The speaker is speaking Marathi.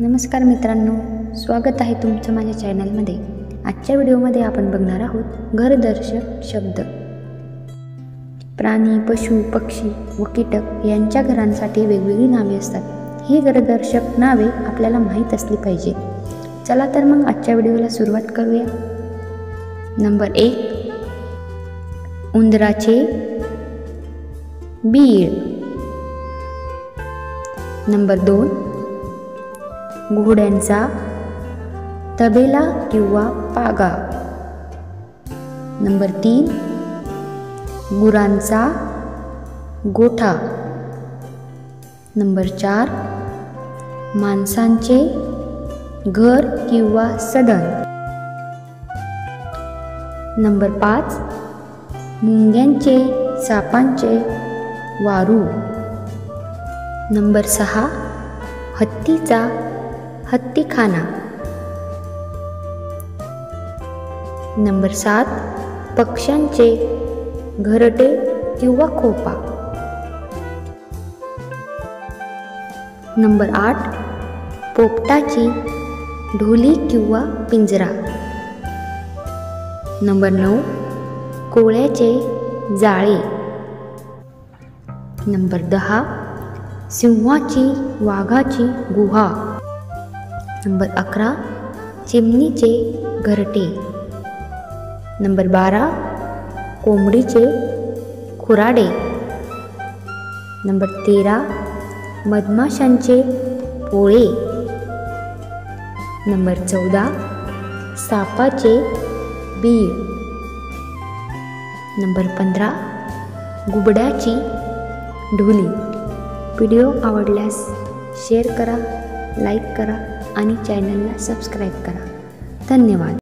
नमस्कार मित्रांनो, स्वागत आहे तुमचं माझ्या चॅनलमध्ये। आजच्या व्हिडिओमध्ये आपण बघणार आहोत घरदर्शक शब्द। प्राणी, पशु, पक्षी व कीटक यांच्या घरांसाठी वेगवेगळी नावे असतात। ही घरदर्शक नावे आपल्याला माहीत असली पाहिजे। चला तर मग आजच्या व्हिडिओला सुरुवात करूया। नंबर 1, उंदराचे बीळ। नंबर 2, घोड्यांचा तबेला किंवा पागा। नंबर 3, गुरांचा गोठा। नंबर 4, माणसांचे घर किंवा सदन। नंबर 5, मुंग्यांचे सापांचे वारू। नंबर 6, हत्तीचा हत्तीखाना। नंबर 7, पक्ष्यांचे घरटे किंवा खोपा। नंबर 8, पोपटाची ढोली किंवा पिंजरा। नंबर 9, कोळ्याचे जाळे। नंबर 10, सिंहाची वाघाची गुहा। नंबर 11, चिमणीचे घरटे। नंबर 12, कोंबडीचे खुराडे। नंबर 13, मधमाशांचे पोळे। नंबर 14, सापाचे बीळ। नंबर 15, घुबडाची ढोली। व्हिडिओ आवडल्यास शेअर करा, लाईक करा आणि चॅनलला सबस्क्राईब करा। धन्यवाद।